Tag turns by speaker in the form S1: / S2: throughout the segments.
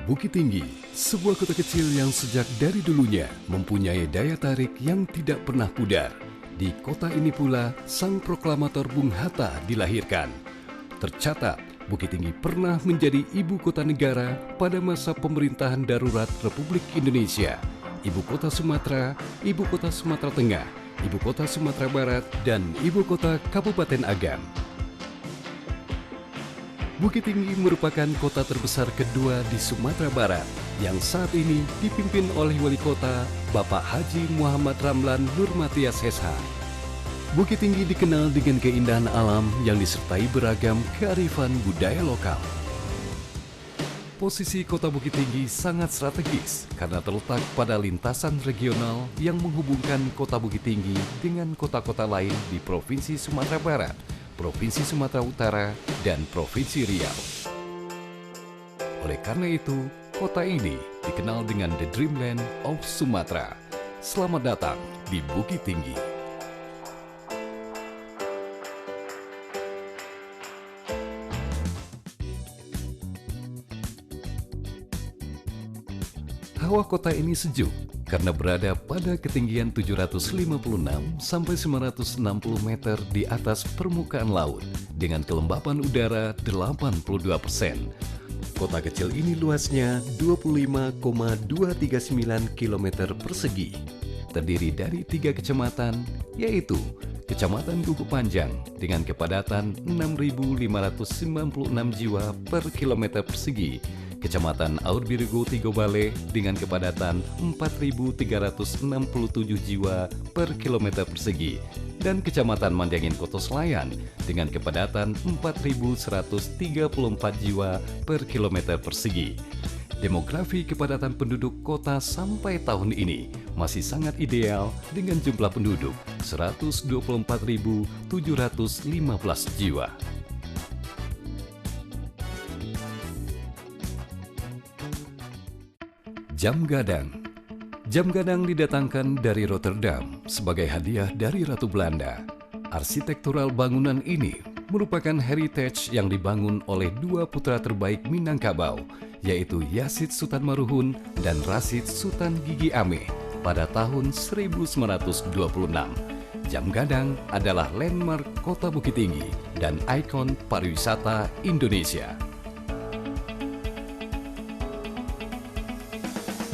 S1: Bukit Tinggi, sebuah kota kecil yang sejak dari dulunya mempunyai daya tarik yang tidak pernah pudar. Di kota ini pula, sang proklamator Bung Hatta dilahirkan. Tercatat, Bukit Tinggi pernah menjadi ibu kota negara pada masa pemerintahan darurat Republik Indonesia, ibu kota Sumatera, ibu kota Sumatera Tengah, ibu kota Sumatera Barat, dan ibu kota Kabupaten Agam. Bukit Tinggi merupakan kota terbesar kedua di Sumatera Barat yang saat ini dipimpin oleh Wali Kota Bapak Haji Muhammad Ramlan Nurmatias SH. Bukit Tinggi dikenal dengan keindahan alam yang disertai beragam kearifan budaya lokal. Posisi kota Bukit Tinggi sangat strategis karena terletak pada lintasan regional yang menghubungkan kota Bukit Tinggi dengan kota-kota lain di Provinsi Sumatera Barat, Provinsi Sumatera Utara, dan Provinsi Riau. Oleh karena itu, kota ini dikenal dengan The Dreamland of Sumatra. Selamat datang di Bukit Tinggi. Hawa kota ini sejuk karena berada pada ketinggian 756 sampai 960 meter di atas permukaan laut dengan kelembapan udara 82%. Kota kecil ini luasnya 25,239 km persegi, terdiri dari 3 kecamatan, yaitu Kecamatan Kuku Panjang dengan kepadatan 6.596 jiwa per kilometer persegi, Kecamatan Aurbirgo Tigo Bale dengan kepadatan 4.367 jiwa per kilometer persegi, dan Kecamatan Mandiangin Koto Selayan dengan kepadatan 4.134 jiwa per kilometer persegi. Demografi kepadatan penduduk kota sampai tahun ini masih sangat ideal dengan jumlah penduduk 124.715 jiwa. Jam Gadang. Jam Gadang didatangkan dari Rotterdam sebagai hadiah dari Ratu Belanda. Arsitektural bangunan ini merupakan heritage yang dibangun oleh dua putra terbaik Minangkabau, yaitu Yasid Sultan Maruhun dan Rashid Sultan Gigi Ame pada tahun 1926. Jam Gadang adalah landmark kota Bukit Tinggi dan ikon pariwisata Indonesia.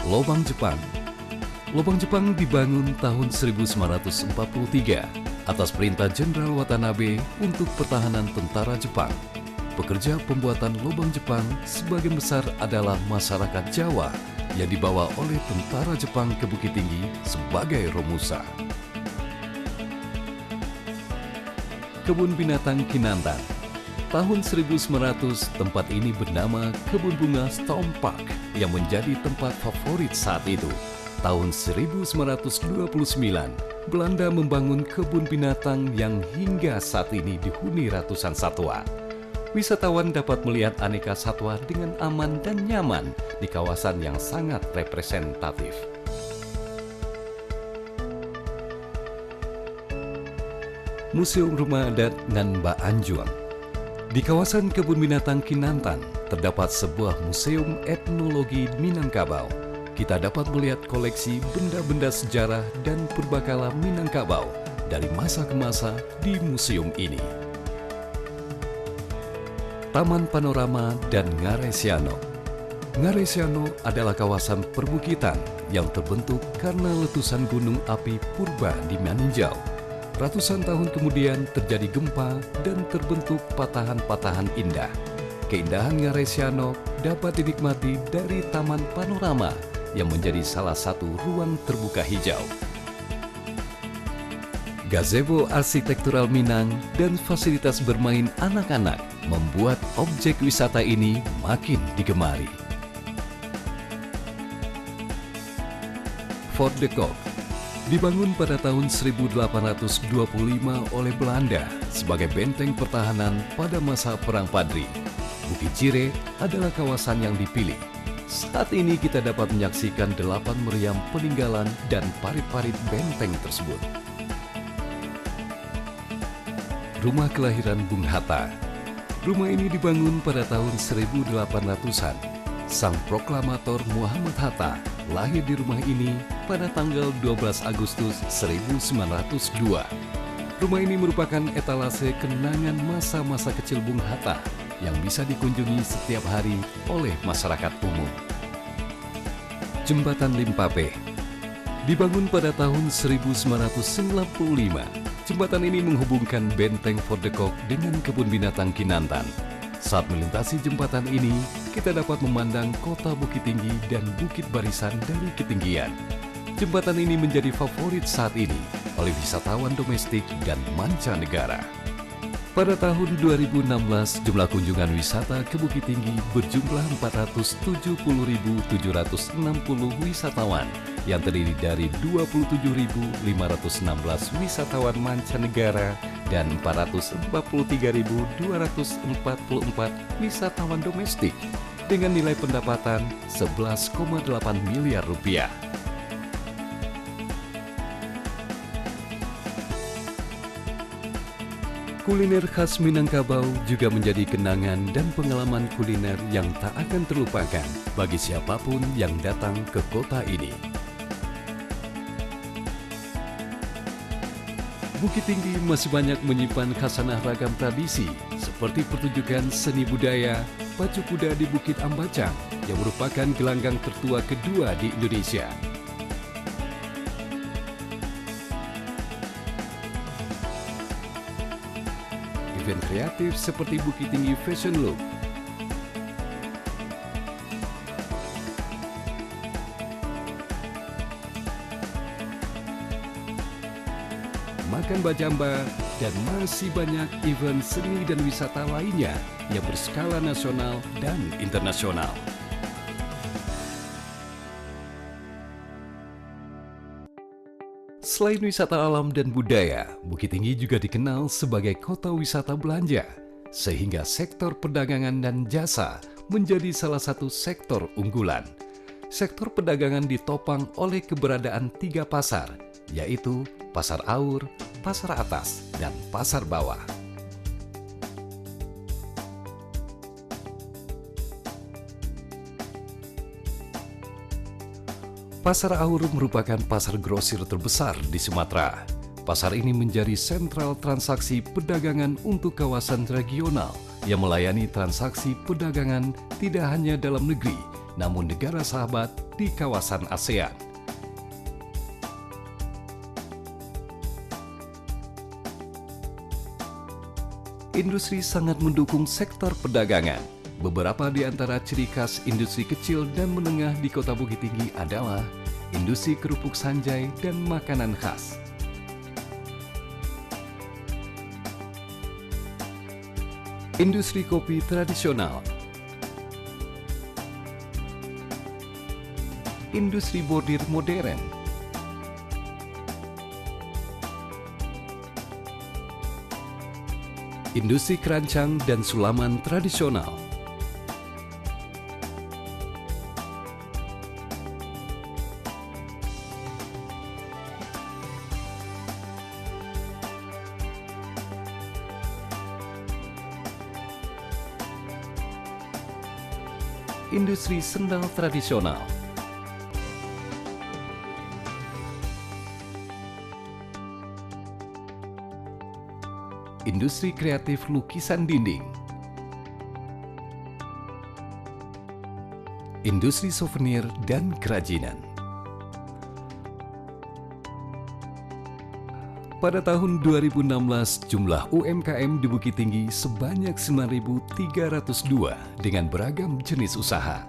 S1: Lobang Jepang. Lobang Jepang dibangun tahun 1943 atas perintah Jenderal Watanabe untuk pertahanan tentara Jepang. Pekerja pembuatan lobang Jepang sebagian besar adalah masyarakat Jawa yang dibawa oleh tentara Jepang ke Bukit Tinggi sebagai romusa. Kebun Binatang Kinantan. Tahun 1900, tempat ini bernama Kebun Bunga Storm Park yang menjadi tempat favorit saat itu. Tahun 1929, Belanda membangun kebun binatang yang hingga saat ini dihuni ratusan satwa. Wisatawan dapat melihat aneka satwa dengan aman dan nyaman di kawasan yang sangat representatif. Museum Rumah Adat Ngan Mbak Anjuang. Di kawasan Kebun Binatang Kinantan terdapat sebuah museum etnologi Minangkabau. Kita dapat melihat koleksi benda-benda sejarah dan purbakala Minangkabau dari masa ke masa di museum ini. Taman Panorama dan Ngaresiano. Ngaresiano adalah kawasan perbukitan yang terbentuk karena letusan gunung api purba di Maninjau. Ratusan tahun kemudian terjadi gempa dan terbentuk patahan-patahan indah. Keindahan Ngaresiano dapat dinikmati dari Taman Panorama yang menjadi salah satu ruang terbuka hijau. Gazebo arsitektural Minang dan fasilitas bermain anak-anak membuat objek wisata ini makin digemari. Fort de Kock dibangun pada tahun 1825 oleh Belanda sebagai benteng pertahanan pada masa Perang Padri. Bukit Cire adalah kawasan yang dipilih. Saat ini kita dapat menyaksikan 8 meriam peninggalan dan parit-parit benteng tersebut. Rumah kelahiran Bung Hatta. Rumah ini dibangun pada tahun 1800-an. Sang proklamator Muhammad Hatta lahir di rumah ini pada tanggal 12 Agustus 1902. Rumah ini merupakan etalase kenangan masa-masa kecil Bung Hatta yang bisa dikunjungi setiap hari oleh masyarakat umum. Jembatan Limpape dibangun pada tahun 1995. Jembatan ini menghubungkan Benteng Fort de Kock dengan Kebun Binatang Kinantan. Saat melintasi jembatan ini, kita dapat memandang kota Bukit Tinggi dan Bukit Barisan dari ketinggian. Jembatan ini menjadi favorit saat ini oleh wisatawan domestik dan mancanegara. Pada tahun 2016, jumlah kunjungan wisata ke Bukit Tinggi berjumlah 470.760 wisatawan yang terdiri dari 27.516 wisatawan mancanegara dan 443.244 wisatawan domestik dengan nilai pendapatan 11,8 miliar rupiah. Kuliner khas Minangkabau juga menjadi kenangan dan pengalaman kuliner yang tak akan terlupakan bagi siapapun yang datang ke kota ini. Bukit Tinggi masih banyak menyimpan khasanah ragam tradisi seperti pertunjukan seni budaya pacu kuda di Bukit Ambacang yang merupakan gelanggang tertua kedua di Indonesia. Event kreatif seperti Bukit Tinggi Fashion Look, makan bajamba, dan masih banyak event seni dan wisata lainnya yang berskala nasional dan internasional. Selain wisata alam dan budaya, Bukit Tinggi juga dikenal sebagai kota wisata belanja, sehingga sektor perdagangan dan jasa menjadi salah satu sektor unggulan. Sektor perdagangan ditopang oleh keberadaan 3 pasar, yaitu Pasar Aur, Pasar Atas, dan Pasar Bawah. Pasar Aur merupakan pasar grosir terbesar di Sumatera. Pasar ini menjadi sentral transaksi perdagangan untuk kawasan regional yang melayani transaksi perdagangan tidak hanya dalam negeri, namun negara sahabat di kawasan ASEAN. Industri sangat mendukung sektor perdagangan. Beberapa di antara ciri khas industri kecil dan menengah di Kota Bukit Tinggi adalah industri kerupuk sanjai dan makanan khas. Industri kopi tradisional. Industri bordir modern. Industri kerancang dan sulaman tradisional. Industri sendal tradisional. Industri kreatif lukisan dinding. Industri souvenir dan kerajinan. Pada tahun 2016, jumlah UMKM di Bukit Tinggi sebanyak 9.302 dengan beragam jenis usaha.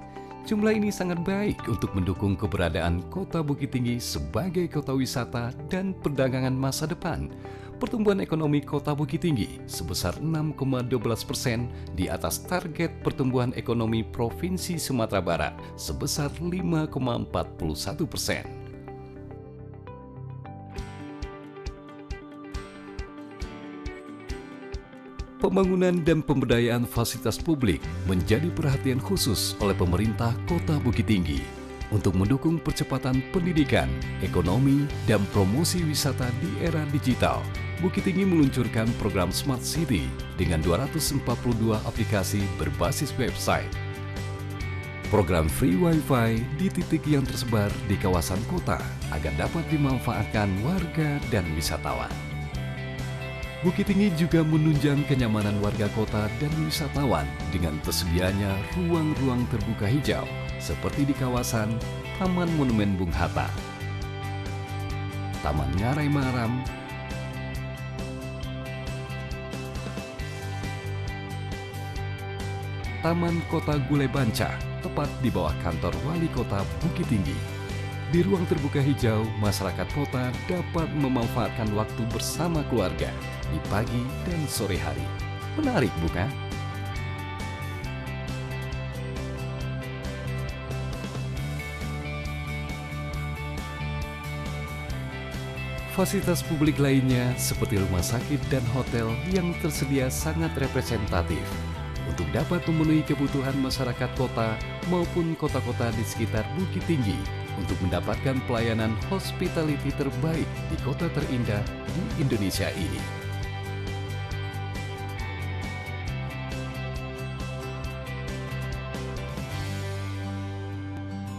S1: Jumlah ini sangat baik untuk mendukung keberadaan Kota Bukit Tinggi sebagai kota wisata dan perdagangan masa depan. Pertumbuhan ekonomi Kota Bukit Tinggi sebesar 6,12% di atas target pertumbuhan ekonomi Provinsi Sumatera Barat sebesar 5,41%. Pembangunan dan pemberdayaan fasilitas publik menjadi perhatian khusus oleh pemerintah Kota Bukit Tinggi untuk mendukung percepatan pendidikan, ekonomi, dan promosi wisata di era digital. Bukit Tinggi meluncurkan program Smart City dengan 242 aplikasi berbasis website. Program free wifi di titik yang tersebar di kawasan kota agar dapat dimanfaatkan warga dan wisatawan. Bukit Tinggi juga menunjang kenyamanan warga kota dan wisatawan dengan tersedianya ruang-ruang terbuka hijau seperti di kawasan Taman Monumen Bung Hatta, Taman Ngarai Maram, Taman Kota Gulai Banca, tepat di bawah kantor Wali Kota Bukit Tinggi. Di ruang terbuka hijau, masyarakat kota dapat memanfaatkan waktu bersama keluarga di pagi dan sore hari. Menarik, bukan? Fasilitas publik lainnya seperti rumah sakit dan hotel yang tersedia sangat representatif untuk dapat memenuhi kebutuhan masyarakat kota maupun kota-kota di sekitar Bukit Tinggi untuk mendapatkan pelayanan hospitality terbaik di kota terindah di Indonesia ini.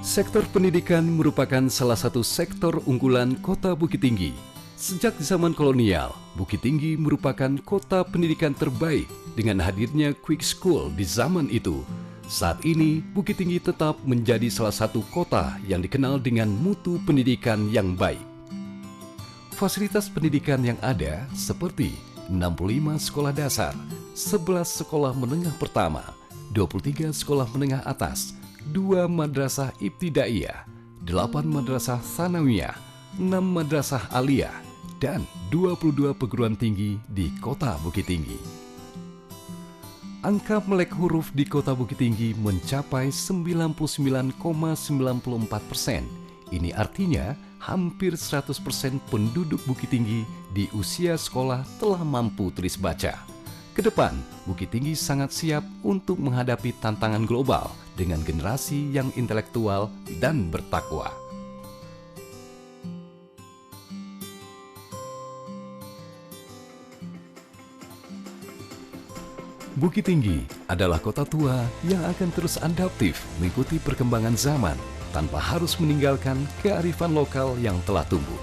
S1: Sektor pendidikan merupakan salah satu sektor unggulan kota Bukit Tinggi. Sejak zaman kolonial, Bukit Tinggi merupakan kota pendidikan terbaik dengan hadirnya Quick School di zaman itu. Saat ini, Bukit Tinggi tetap menjadi salah satu kota yang dikenal dengan mutu pendidikan yang baik. Fasilitas pendidikan yang ada seperti 65 sekolah dasar, 11 sekolah menengah pertama, 23 sekolah menengah atas, 2 madrasah ibtidaiyah, 8 madrasah tsanawiyah, 6 madrasah aliyah, dan 22 perguruan tinggi di kota Bukit Tinggi. Angka melek huruf di kota Bukit Tinggi mencapai 99,94%. Ini artinya hampir 100% penduduk Bukit Tinggi di usia sekolah telah mampu tulis baca. Kedepan, Bukit Tinggi sangat siap untuk menghadapi tantangan global dengan generasi yang intelektual dan bertakwa. Bukit Tinggi adalah kota tua yang akan terus adaptif mengikuti perkembangan zaman tanpa harus meninggalkan kearifan lokal yang telah tumbuh.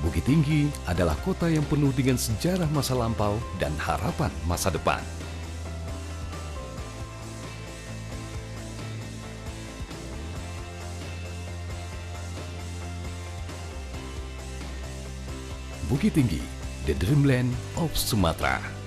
S1: Bukit Tinggi adalah kota yang penuh dengan sejarah masa lampau dan harapan masa depan. Bukit Tinggi, the dreamland of Sumatera.